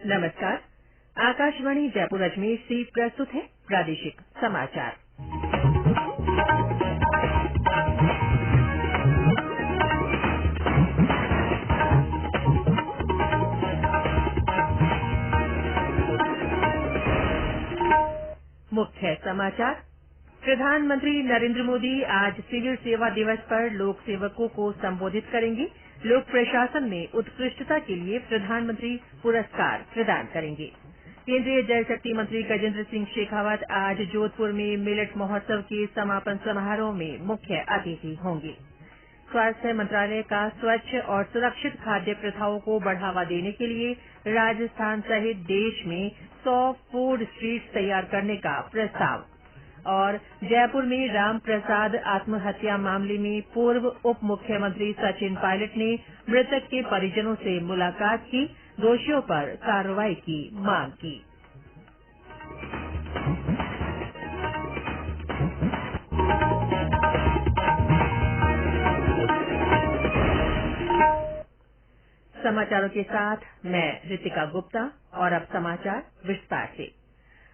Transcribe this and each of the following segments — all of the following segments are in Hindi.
नमस्कार। आकाशवाणी जयपुर अजमेर से प्रस्तुत है प्रादेशिक समाचार। मुख्य समाचार। प्रधानमंत्री नरेंद्र मोदी आज सिविल सेवा दिवस पर लोक सेवकों को संबोधित करेंगे। लोक प्रशासन में उत्कृष्टता के लिए प्रधानमंत्री पुरस्कार प्रदान करेंगे। केंद्रीय जल शक्ति मंत्री गजेंद्र सिंह शेखावत आज जोधपुर में मिलेट महोत्सव के समापन समारोह में मुख्य अतिथि होंगे। स्वास्थ्य मंत्रालय का स्वच्छ और सुरक्षित खाद्य प्रथाओं को बढ़ावा देने के लिए राजस्थान सहित देश में 100 फूड स्ट्रीट्स तैयार करने का प्रस्ताव। और जयपुर में राम प्रसाद आत्महत्या मामले में पूर्व उप मुख्यमंत्री सचिन पायलट ने मृतक के परिजनों से मुलाकात की, दोषियों पर कार्रवाई की मांग की। समाचारों के साथ मैं रितिका गुप्ता और अब समाचार विस्तार से।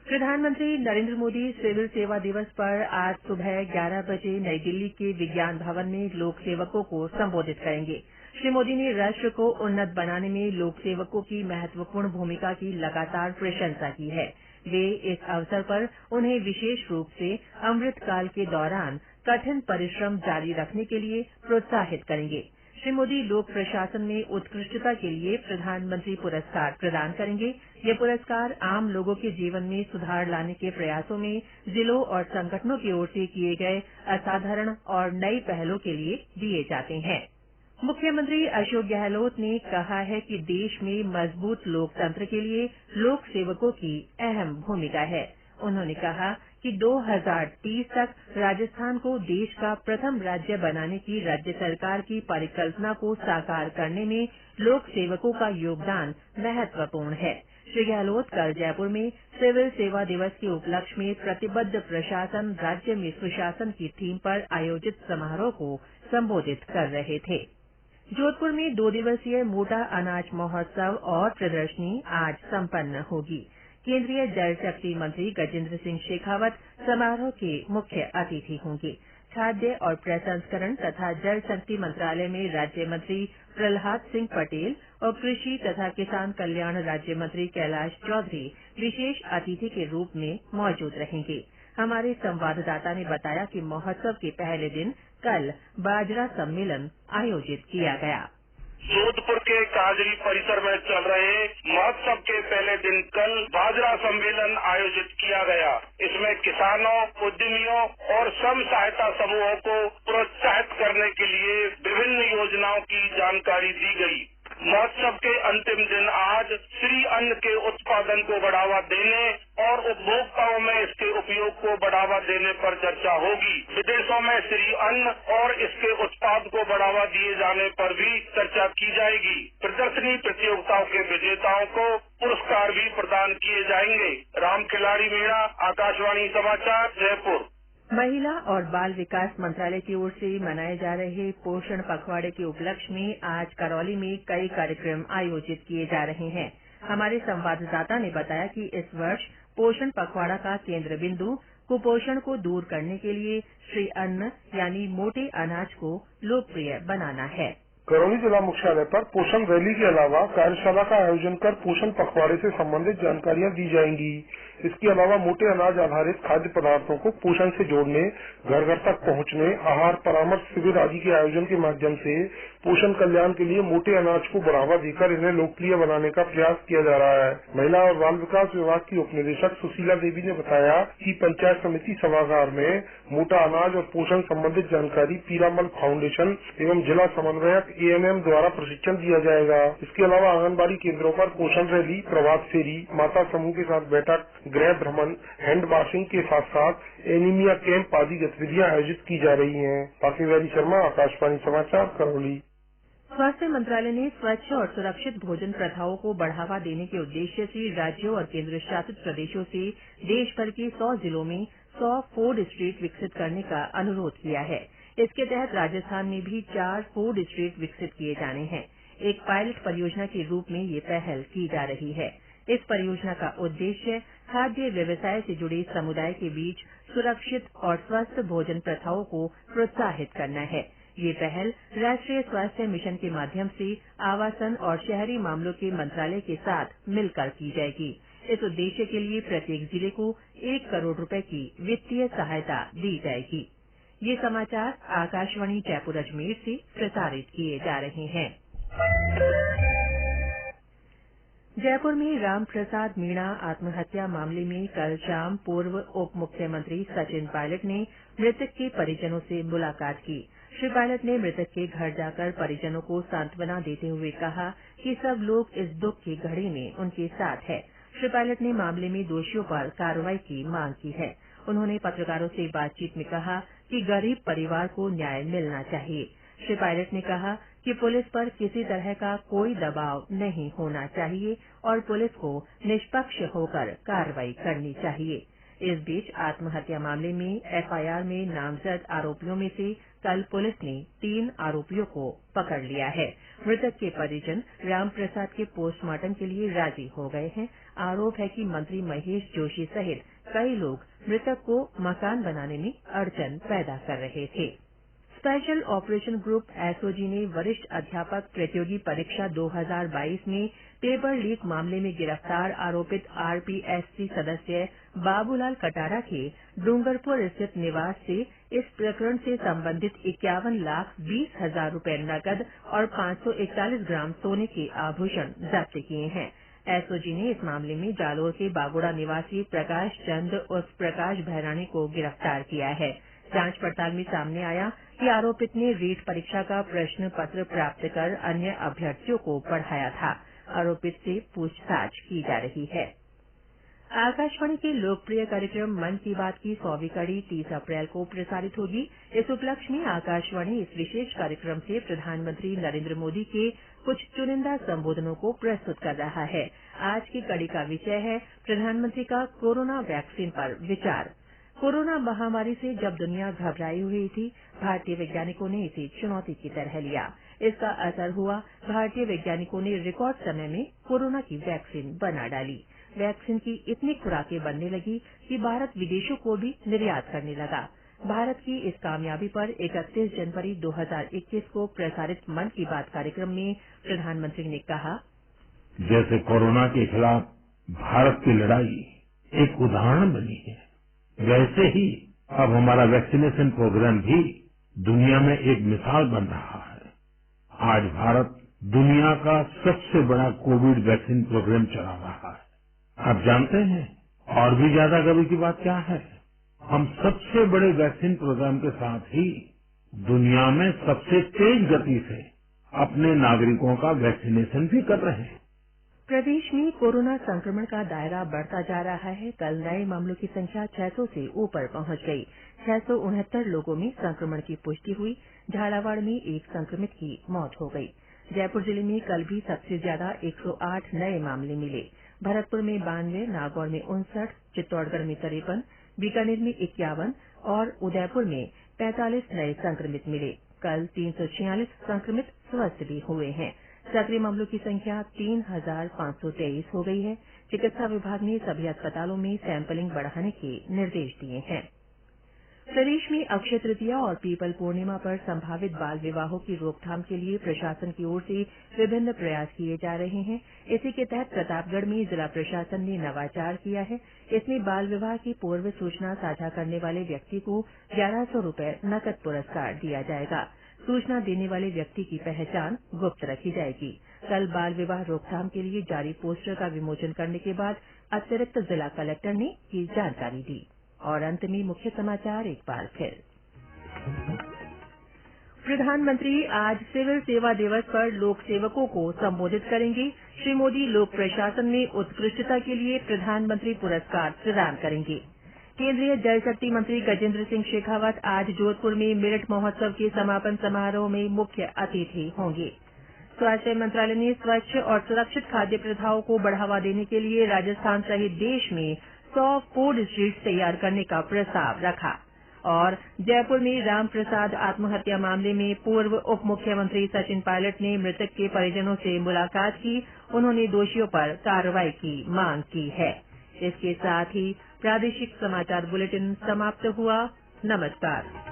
प्रधानमंत्री नरेंद्र मोदी सिविल सेवा दिवस पर आज सुबह 11 बजे नई दिल्ली के विज्ञान भवन में लोक सेवकों को संबोधित करेंगे। श्री मोदी ने राष्ट्र को उन्नत बनाने में लोक सेवकों की महत्वपूर्ण भूमिका की लगातार प्रशंसा की है। वे इस अवसर पर उन्हें विशेष रूप से अमृतकाल के दौरान कठिन परिश्रम जारी रखने के लिए प्रोत्साहित करेंगे। श्री मोदी लोक प्रशासन में उत्कृष्टता के लिए प्रधानमंत्री पुरस्कार प्रदान करेंगे। ये पुरस्कार आम लोगों के जीवन में सुधार लाने के प्रयासों में जिलों और संगठनों की ओर से किए गए असाधारण और नई पहलों के लिए दिए जाते हैं। मुख्यमंत्री अशोक गहलोत ने कहा है कि देश में मजबूत लोकतंत्र के लिए लोक सेवकों की अहम भूमिका है। उन्होंने कहा कि 2030 तक राजस्थान को देश का प्रथम राज्य बनाने की राज्य सरकार की परिकल्पना को साकार करने में लोक सेवकों का योगदान महत्वपूर्ण है। श्री गहलोत कल जयपुर में सिविल सेवा दिवस के उपलक्ष्य में प्रतिबद्ध प्रशासन राज्य में सुशासन की थीम पर आयोजित समारोह को संबोधित कर रहे थे। जोधपुर में 2 दिवसीय मोटा अनाज महोत्सव और प्रदर्शनी आज संपन्न होगी। केंद्रीय जल शक्ति मंत्री गजेंद्र सिंह शेखावत समारोह के मुख्य अतिथि होंगे। खाद्य और प्रसंस्करण तथा जल शक्ति मंत्रालय में राज्य मंत्री प्रहलाद सिंह पटेल और कृषि तथा किसान कल्याण राज्य मंत्री कैलाश चौधरी विशेष अतिथि के रूप में मौजूद रहेंगे। हमारे संवाददाता ने बताया कि महोत्सव के पहले दिन कल बाजरा सम्मेलन आयोजित किया गया। जोधपुर के काजरी परिसर में चल रहे महोत्सव के पहले दिन कल बाजरा सम्मेलन आयोजित किया गया। इसमें किसानों, उद्यमियों और स्वयं सहायता समूहों को प्रोत्साहित करने के लिए विभिन्न योजनाओं की जानकारी दी गई। महोत्सव के अंतिम दिन आज श्री अन्न के उत्पादन को बढ़ावा देने और उपभोक्ताओं में इसके उपयोग को बढ़ावा देने पर चर्चा होगी। विदेशों में श्री अन्न और इसके उत्पाद को बढ़ावा दिए जाने पर भी चर्चा की जाएगी। प्रदर्शनी प्रतियोगिताओं के विजेताओं को पुरस्कार भी प्रदान किए जाएंगे। राम खिलाड़ी मीणा, आकाशवाणी समाचार, जयपुर। महिला और बाल विकास मंत्रालय की ओर से मनाए जा रहे पोषण पखवाड़े के उपलक्ष्य में आज करौली में कई कार्यक्रम आयोजित किए जा रहे हैं। हमारे संवाददाता ने बताया कि इस वर्ष पोषण पखवाड़ा का केंद्र बिंदु कुपोषण को दूर करने के लिए श्री अन्न यानी मोटे अनाज को लोकप्रिय बनाना है। करौली जिला मुख्यालय पर पोषण रैली के अलावा कार्यशाला का आयोजन कर पोषण पखवाड़े से संबंधित जानकारियां दी जाएंगी। इसके अलावा मोटे अनाज आधारित खाद्य पदार्थों को पोषण से जोड़ने, घर घर तक पहुंचने, आहार परामर्श शिविर आदि के आयोजन के माध्यम से पोषण कल्याण के लिए मोटे अनाज को बढ़ावा देकर इन्हें लोकप्रिय बनाने का प्रयास किया जा रहा है। महिला और बाल विकास विभाग की उपनिदेशक सुशीला देवी ने बताया कि पंचायत समिति सभागार में मोटा अनाज और पोषण संबंधित जानकारी पीरामल फाउंडेशन एवं जिला समन्वयक ANM द्वारा प्रशिक्षण दिया जाएगा। इसके अलावा आंगनबाड़ी केंद्रों पर पोषण रैली, प्रभात फेरी, माता समूह के साथ बैठक, गृह भ्रमण, हैंड वॉशिंग के साथ साथ एनीमिया कैंप आदि गतिविधियां आयोजित की जा रही हैं। पार्थिव शर्मा, आकाशवाणी समाचार, करौली। स्वास्थ्य मंत्रालय ने स्वच्छ और सुरक्षित भोजन प्रथाओं को बढ़ावा देने के उद्देश्य से राज्यों और केंद्र शासित प्रदेशों से देश भर के 100 जिलों में 100 फूड स्ट्रीट विकसित करने का अनुरोध किया है। इसके तहत राजस्थान में भी 4 फूड स्ट्रीट विकसित किए जाने हैं। एक पायलट परियोजना के रूप में ये पहल की जा रही है। इस परियोजना का उद्देश्य खाद्य व्यवसाय से जुड़े समुदाय के बीच सुरक्षित और स्वस्थ भोजन प्रथाओं को प्रोत्साहित करना है। ये पहल राष्ट्रीय स्वास्थ्य मिशन के माध्यम से आवासन और शहरी मामलों के मंत्रालय के साथ मिलकर की जाएगी। इस उद्देश्य के लिए प्रत्येक जिले को 1 करोड़ रुपए की वित्तीय सहायता दी जाएगी। ये समाचार आकाशवाणी जयपुर अजमेर से प्रसारित किए जा रहे हैं। जयपुर में रामप्रसाद मीणा आत्महत्या मामले में कल शाम पूर्व उप मुख्यमंत्री सचिन पायलट ने मृतक के परिजनों से मुलाकात की। श्री पायलट ने मृतक के घर जाकर परिजनों को सांत्वना देते हुए कहा कि सब लोग इस दुख की घड़ी में उनके साथ है। श्री पायलट ने मामले में दोषियों पर कार्रवाई की मांग की है। उन्होंने पत्रकारों से बातचीत में कहा कि गरीब परिवार को न्याय मिलना चाहिए। श्री पायलट ने कहा कि पुलिस पर किसी तरह का कोई दबाव नहीं होना चाहिए और पुलिस को निष्पक्ष होकर कार्रवाई करनी चाहिए। इस बीच आत्महत्या मामले में एफआईआर में नामजद आरोपियों में से कल पुलिस ने 3 आरोपियों को पकड़ लिया है। मृतक के परिजन रामप्रसाद के पोस्टमार्टम के लिए राजी हो गए हैं। आरोप है कि मंत्री महेश जोशी सहित कई लोग मृतक को मकान बनाने में अड़चन पैदा कर रहे थे। स्पेशल ऑपरेशन ग्रुप एसओजी ने वरिष्ठ अध्यापक प्रतियोगी परीक्षा 2022 में पेपर लीक मामले में गिरफ्तार आरोपित आरपीएससी सदस्य बाबूलाल कटारा के डूंगरपुर स्थित निवास से इस प्रकरण से संबंधित 51,20,000 रुपए नकद और 541 ग्राम सोने के आभूषण जब्त किए हैं। एसओजी ने इस मामले में जालोर के बागोड़ा निवासी प्रकाश चंद उर्फ प्रकाश भैराणी को गिरफ्तार किया है। जांच पड़ताल में सामने आया कि आरोपित ने रीट परीक्षा का प्रश्न पत्र प्राप्त कर अन्य अभ्यर्थियों को पढ़ाया था। आरोपित से पूछताछ की जा रही है। आकाशवाणी के लोकप्रिय कार्यक्रम मन की बात की 100वीं कड़ी 30 अप्रैल को प्रसारित होगी। इस उपलक्ष्य में आकाशवाणी इस विशेष कार्यक्रम से प्रधानमंत्री नरेंद्र मोदी के कुछ चुनिंदा संबोधनों को प्रस्तुत कर रहा है। आज की कड़ी का विषय है प्रधानमंत्री का कोरोना वैक्सीन पर विचार। कोरोना महामारी से जब दुनिया घबराई हुई थी, भारतीय वैज्ञानिकों ने इसे चुनौती की तरह लिया। इसका असर हुआ। भारतीय वैज्ञानिकों ने रिकॉर्ड समय में कोरोना की वैक्सीन बना डाली। वैक्सीन की इतनी खुराकें बनने लगी कि भारत विदेशों को भी निर्यात करने लगा। भारत की इस कामयाबी पर 31 जनवरी 2021 को प्रसारित मन की बात कार्यक्रम में प्रधानमंत्री ने कहा, जैसे कोरोना के खिलाफ भारत की लड़ाई एक उदाहरण बनी है, वैसे ही अब हमारा वैक्सीनेशन प्रोग्राम भी दुनिया में एक मिसाल बन रहा है। आज भारत दुनिया का सबसे बड़ा कोविड वैक्सीन प्रोग्राम चला रहा है। आप जानते हैं और भी ज्यादा गर्व की बात क्या है? हम सबसे बड़े वैक्सीन प्रोग्राम के साथ ही दुनिया में सबसे तेज गति से अपने नागरिकों का वैक्सीनेशन भी कर रहे हैं। प्रदेश में कोरोना संक्रमण का दायरा बढ़ता जा रहा है। कल नए मामलों की संख्या 600 से ऊपर पहुंच गई। 669 लोगों में संक्रमण की पुष्टि हुई। झालावाड़ में एक संक्रमित की मौत हो गई। जयपुर जिले में कल भी सबसे ज्यादा 108 नए मामले मिले। भरतपुर में 92, नागौर में 59, चित्तौड़गढ़ में 53, बीकानेर में 51 और उदयपुर में 45 नए संक्रमित मिले। कल 346 संक्रमित स्वस्थ भी हुए हैं। सक्रिय मामलों की संख्या 3,523 हो गई है। चिकित्सा विभाग ने सभी अस्पतालों में सैंपलिंग बढ़ाने के निर्देश दिए हैं। प्रदेश में अक्षय तृतीया और पीपल पूर्णिमा पर संभावित बाल विवाहों की रोकथाम के लिए प्रशासन की ओर से विभिन्न प्रयास किए जा रहे हैं। इसी के तहत प्रतापगढ़ में जिला प्रशासन ने नवाचार किया है। इसमें बाल विवाह की पूर्व सूचना साझा करने वाले व्यक्ति को 1100 रुपए नकद पुरस्कार दिया जाएगा। सूचना देने वाले व्यक्ति की पहचान गुप्त रखी जाएगी। कल बाल विवाह रोकथाम के लिए जारी पोस्टर का विमोचन करने के बाद अतिरिक्त जिला कलेक्टर ने ये जानकारी दी। और अंत में मुख्य समाचार एक बार फिर। प्रधानमंत्री आज सिविल सेवा दिवस पर लोक सेवकों को संबोधित करेंगे। श्री मोदी लोक प्रशासन में उत्कृष्टता के लिए प्रधानमंत्री पुरस्कार प्रदान करेंगे। केंद्रीय जल शक्ति मंत्री गजेंद्र सिंह शेखावत आज जोधपुर में मेरठ महोत्सव के समापन समारोह में मुख्य अतिथि होंगे। स्वास्थ्य मंत्रालय ने स्वच्छ और सुरक्षित खाद्य प्रथाओं को बढ़ावा देने के लिए राजस्थान सहित देश में 100 फूड स्ट्रीट्स तैयार करने का प्रस्ताव रखा। और जयपुर में राम प्रसाद आत्महत्या मामले में पूर्व उप मुख्यमंत्री सचिन पायलट ने मृतक के परिजनों से मुलाकात की। उन्होंने दोषियों पर कार्रवाई की मांग की है। इसके साथ ही प्रादेशिक समाचार बुलेटिन समाप्त हुआ। नमस्कार।